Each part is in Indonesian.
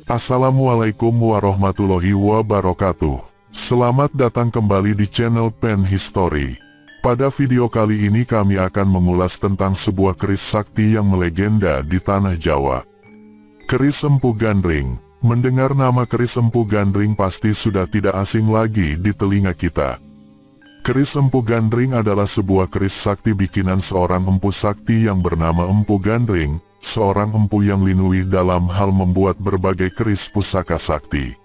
Assalamualaikum warahmatullahi wabarakatuh. Selamat datang kembali di channel Pen History. Pada video kali ini kami akan mengulas tentang sebuah keris sakti yang melegenda di tanah Jawa. Keris Empu Gandring. Mendengar nama keris Empu Gandring pasti sudah tidak asing lagi di telinga kita. Keris Empu Gandring adalah sebuah keris sakti bikinan seorang empu sakti yang bernama Empu Gandring, seorang empu yang linui dalam hal membuat berbagai keris pusaka sakti.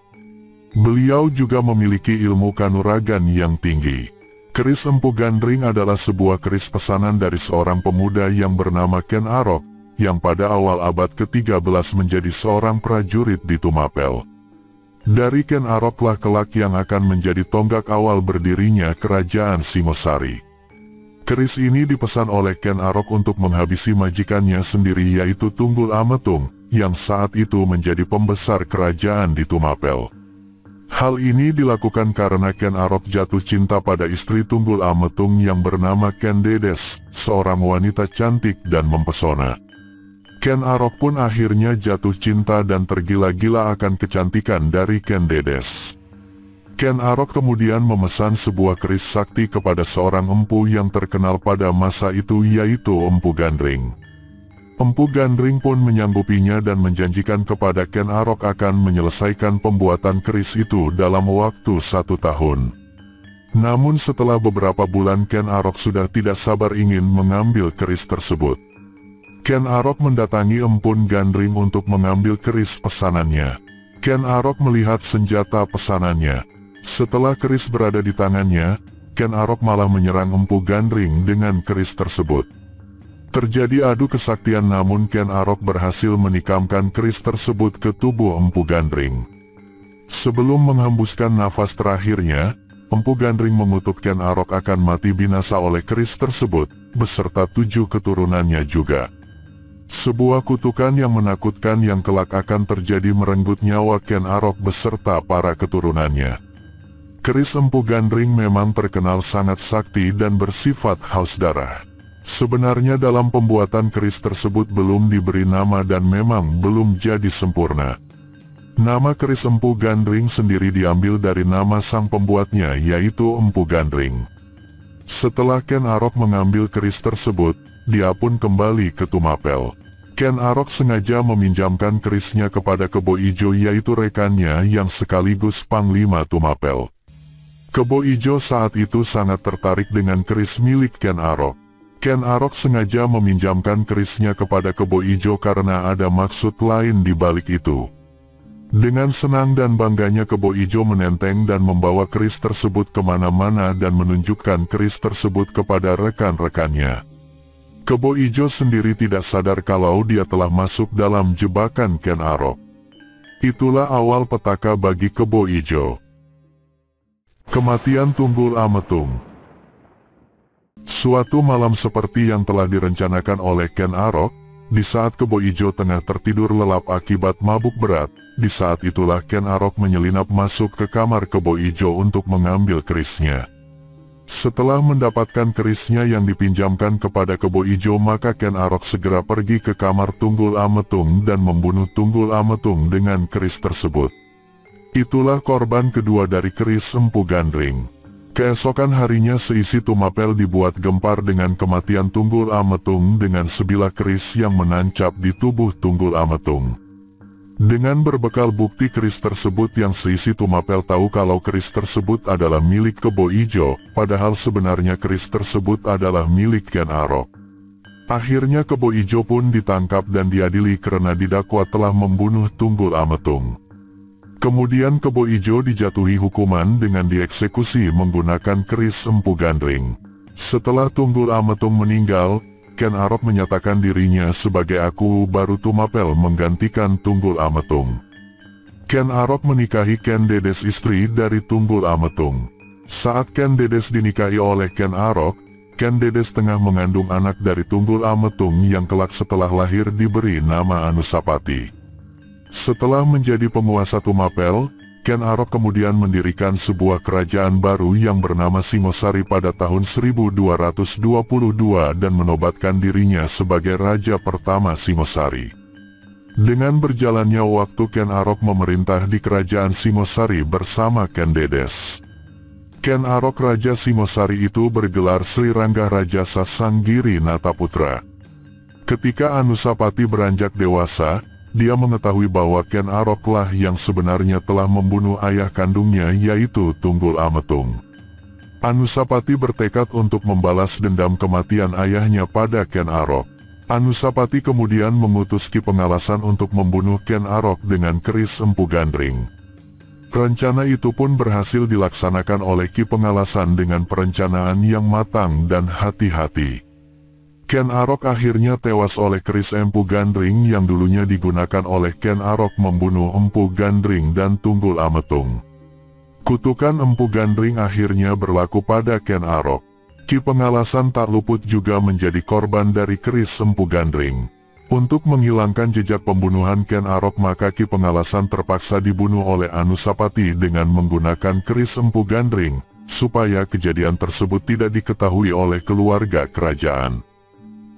Beliau juga memiliki ilmu kanuragan yang tinggi. Keris Empu Gandring adalah sebuah keris pesanan dari seorang pemuda yang bernama Ken Arok, yang pada awal abad ke-13 menjadi seorang prajurit di Tumapel. Dari Ken Aroklah kelak yang akan menjadi tonggak awal berdirinya Kerajaan Singosari. Keris ini dipesan oleh Ken Arok untuk menghabisi majikannya sendiri yaitu Tunggul Ametung, yang saat itu menjadi pembesar kerajaan di Tumapel. Hal ini dilakukan karena Ken Arok jatuh cinta pada istri Tunggul Ametung yang bernama Ken Dedes, seorang wanita cantik dan mempesona. Ken Arok pun akhirnya jatuh cinta dan tergila-gila akan kecantikan dari Ken Dedes. Ken Arok kemudian memesan sebuah keris sakti kepada seorang empu yang terkenal pada masa itu yaitu Empu Gandring. Empu Gandring pun menyanggupinya dan menjanjikan kepada Ken Arok akan menyelesaikan pembuatan keris itu dalam waktu 1 tahun. Namun setelah beberapa bulan Ken Arok sudah tidak sabar ingin mengambil keris tersebut. Ken Arok mendatangi Empu Gandring untuk mengambil keris pesanannya. Ken Arok melihat senjata pesanannya. Setelah keris berada di tangannya, Ken Arok malah menyerang Empu Gandring dengan keris tersebut. Terjadi adu kesaktian namun Ken Arok berhasil menikamkan keris tersebut ke tubuh Empu Gandring. Sebelum menghembuskan nafas terakhirnya, Empu Gandring mengutuk Ken Arok akan mati binasa oleh keris tersebut, beserta 7 keturunannya juga. Sebuah kutukan yang menakutkan yang kelak akan terjadi merenggut nyawa Ken Arok beserta para keturunannya. Keris Empu Gandring memang terkenal sangat sakti dan bersifat haus darah. Sebenarnya dalam pembuatan keris tersebut belum diberi nama dan memang belum jadi sempurna. Nama keris Empu Gandring sendiri diambil dari nama sang pembuatnya yaitu Empu Gandring. Setelah Ken Arok mengambil keris tersebut, dia pun kembali ke Tumapel. Ken Arok sengaja meminjamkan kerisnya kepada Kebo Ijo yaitu rekannya yang sekaligus Panglima Tumapel. Kebo Ijo saat itu sangat tertarik dengan keris milik Ken Arok. Ken Arok sengaja meminjamkan kerisnya kepada Kebo Ijo karena ada maksud lain di balik itu. Dengan senang dan bangganya Kebo Ijo menenteng dan membawa keris tersebut kemana-mana dan menunjukkan keris tersebut kepada rekan-rekannya. Kebo Ijo sendiri tidak sadar kalau dia telah masuk dalam jebakan Ken Arok. Itulah awal petaka bagi Kebo Ijo. Kematian Tunggul Ametung. Suatu malam seperti yang telah direncanakan oleh Ken Arok, di saat Kebo Ijo tengah tertidur lelap akibat mabuk berat, di saat itulah Ken Arok menyelinap masuk ke kamar Kebo Ijo untuk mengambil kerisnya. Setelah mendapatkan kerisnya yang dipinjamkan kepada Kebo Ijo maka Ken Arok segera pergi ke kamar Tunggul Ametung dan membunuh Tunggul Ametung dengan keris tersebut. Itulah korban kedua dari keris Empu Gandring. Keesokan harinya seisi Tumapel dibuat gempar dengan kematian Tunggul Ametung dengan sebilah keris yang menancap di tubuh Tunggul Ametung. Dengan berbekal bukti keris tersebut yang seisi Tumapel tahu kalau keris tersebut adalah milik Kebo Ijo, padahal sebenarnya keris tersebut adalah milik Ken Arok. Akhirnya Kebo Ijo pun ditangkap dan diadili karena didakwa telah membunuh Tunggul Ametung. Kemudian Kebo Ijo dijatuhi hukuman dengan dieksekusi menggunakan keris Empu Gandring. Setelah Tunggul Ametung meninggal, Ken Arok menyatakan dirinya sebagai Aku Baru Tumapel menggantikan Tunggul Ametung. Ken Arok menikahi Ken Dedes istri dari Tunggul Ametung. Saat Ken Dedes dinikahi oleh Ken Arok, Ken Dedes tengah mengandung anak dari Tunggul Ametung yang kelak setelah lahir diberi nama Anusapati. Setelah menjadi penguasa Tumapel, Ken Arok kemudian mendirikan sebuah kerajaan baru yang bernama Singosari pada tahun 1222 dan menobatkan dirinya sebagai raja pertama Singosari. Dengan berjalannya waktu, Ken Arok memerintah di kerajaan Singosari bersama Ken Dedes. Ken Arok Raja Singosari itu bergelar Sri Rangga Rajasa Sanggiri Nataputra. Ketika Anusapati beranjak dewasa, dia mengetahui bahwa Ken Aroklah yang sebenarnya telah membunuh ayah kandungnya, yaitu Tunggul Ametung. Anusapati bertekad untuk membalas dendam kematian ayahnya pada Ken Arok. Anusapati kemudian mengutus Ki Pengalasan untuk membunuh Ken Arok dengan keris Empu Gandring. Rencana itu pun berhasil dilaksanakan oleh Ki Pengalasan dengan perencanaan yang matang dan hati-hati. Ken Arok akhirnya tewas oleh keris Empu Gandring yang dulunya digunakan oleh Ken Arok membunuh Empu Gandring dan Tunggul Ametung. Kutukan Empu Gandring akhirnya berlaku pada Ken Arok. Ki Pengalasan tak luput juga menjadi korban dari keris Empu Gandring. Untuk menghilangkan jejak pembunuhan Ken Arok, maka Ki Pengalasan terpaksa dibunuh oleh Anusapati dengan menggunakan keris Empu Gandring, supaya kejadian tersebut tidak diketahui oleh keluarga kerajaan.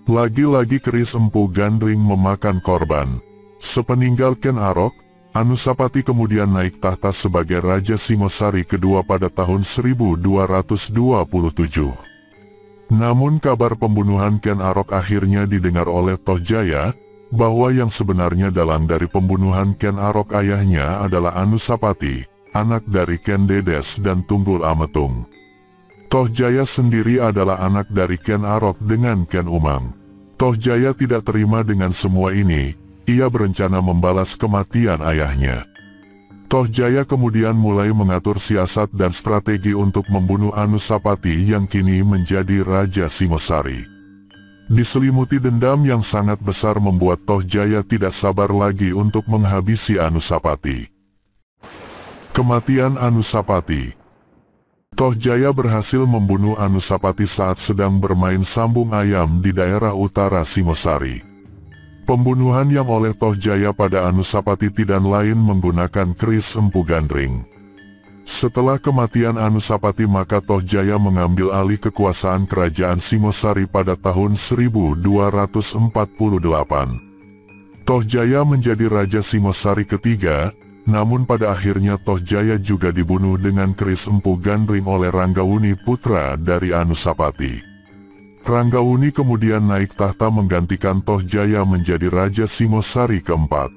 Lagi-lagi keris Empu Gandring memakan korban. Sepeninggal Ken Arok, Anusapati kemudian naik tahta sebagai Raja Singosari kedua pada tahun 1227. Namun kabar pembunuhan Ken Arok akhirnya didengar oleh Tohjaya, bahwa yang sebenarnya dalang dari pembunuhan Ken Arok ayahnya adalah Anusapati, anak dari Ken Dedes dan Tunggul Ametung. Tohjaya sendiri adalah anak dari Ken Arok dengan Ken Umang. Tohjaya tidak terima dengan semua ini, ia berencana membalas kematian ayahnya. Tohjaya kemudian mulai mengatur siasat dan strategi untuk membunuh Anusapati yang kini menjadi Raja Singosari. Diselimuti dendam yang sangat besar membuat Tohjaya tidak sabar lagi untuk menghabisi Anusapati. Kematian Anusapati. Tohjaya berhasil membunuh Anusapati saat sedang bermain sambung ayam di daerah utara Singosari. Pembunuhan yang oleh Tohjaya pada Anusapati tidak lain menggunakan keris Empu Gandring. Setelah kematian Anusapati, maka Tohjaya mengambil alih kekuasaan kerajaan Singosari pada tahun 1248. Tohjaya menjadi Raja Singosari ketiga, namun pada akhirnya Tohjaya juga dibunuh dengan keris Empu Gandring oleh Ranggawuni, putra dari Anusapati. Ranggawuni kemudian naik tahta menggantikan Tohjaya menjadi Raja Singosari keempat.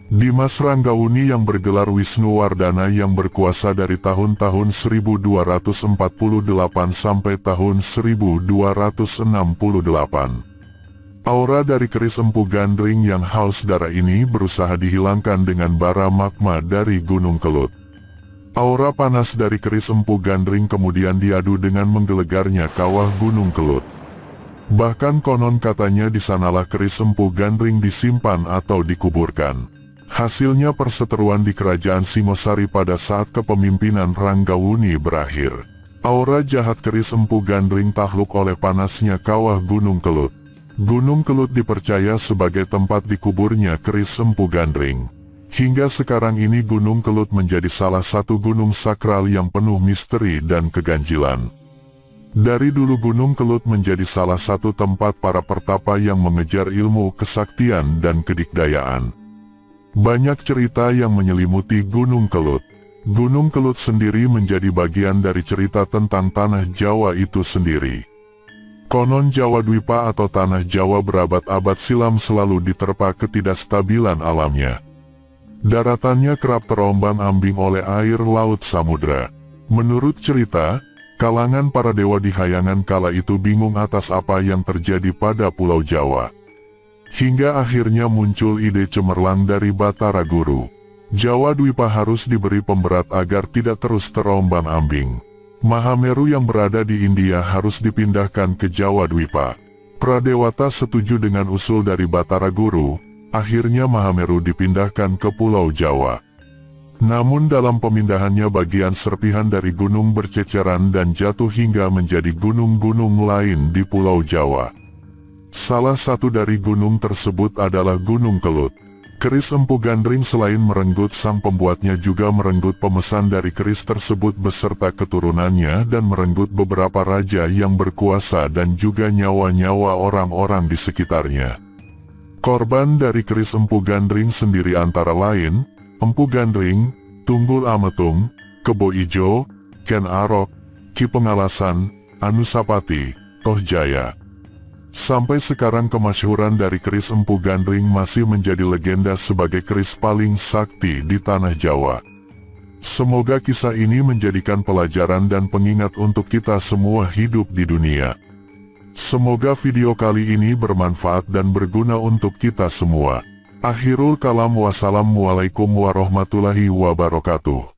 Dimas Ranggawuni yang bergelar Wisnuwardana yang berkuasa dari tahun-tahun 1248 sampai tahun 1268. Aura dari keris Empu Gandring yang haus darah ini berusaha dihilangkan dengan bara magma dari Gunung Kelut. Aura panas dari keris Empu Gandring kemudian diadu dengan menggelegarnya kawah Gunung Kelut. Bahkan konon katanya di sanalah keris Empu Gandring disimpan atau dikuburkan. Hasilnya perseteruan di kerajaan Singosari pada saat kepemimpinan Ranggawuni berakhir. Aura jahat keris Empu Gandring takluk oleh panasnya kawah Gunung Kelut. Gunung Kelut dipercaya sebagai tempat dikuburnya keris Empu Gandring. Hingga sekarang ini Gunung Kelut menjadi salah satu gunung sakral yang penuh misteri dan keganjilan. Dari dulu Gunung Kelut menjadi salah satu tempat para pertapa yang mengejar ilmu kesaktian dan kedikdayaan. Banyak cerita yang menyelimuti Gunung Kelut. Gunung Kelut sendiri menjadi bagian dari cerita tentang tanah Jawa itu sendiri. Konon Jawa Dwipa atau tanah Jawa berabad-abad silam selalu diterpa ketidakstabilan alamnya. Daratannya kerap terombang-ambing oleh air laut samudra. Menurut cerita, kalangan para dewa di Hayangan kala itu bingung atas apa yang terjadi pada Pulau Jawa. Hingga akhirnya muncul ide cemerlang dari Batara Guru. Jawa Dwipa harus diberi pemberat agar tidak terus terombang-ambing. Mahameru yang berada di India harus dipindahkan ke Jawa Dwipa. Pradewata setuju dengan usul dari Batara Guru. Akhirnya Mahameru dipindahkan ke Pulau Jawa. Namun dalam pemindahannya bagian serpihan dari gunung berceceran dan jatuh hingga menjadi gunung-gunung lain di Pulau Jawa. Salah satu dari gunung tersebut adalah Gunung Kelut. Keris Empu Gandring selain merenggut sang pembuatnya juga merenggut pemesan dari keris tersebut beserta keturunannya dan merenggut beberapa raja yang berkuasa dan juga nyawa-nyawa orang-orang di sekitarnya. Korban dari keris Empu Gandring sendiri antara lain, Empu Gandring, Tunggul Ametung, Kebo Ijo, Ken Arok, Ki Pengalasan, Anusapati, Toh Jaya. Sampai sekarang kemasyhuran dari keris Empu Gandring masih menjadi legenda sebagai keris paling sakti di tanah Jawa. Semoga kisah ini menjadikan pelajaran dan pengingat untuk kita semua hidup di dunia. Semoga video kali ini bermanfaat dan berguna untuk kita semua. Akhirul kalam, wassalamualaikum warahmatullahi wabarakatuh.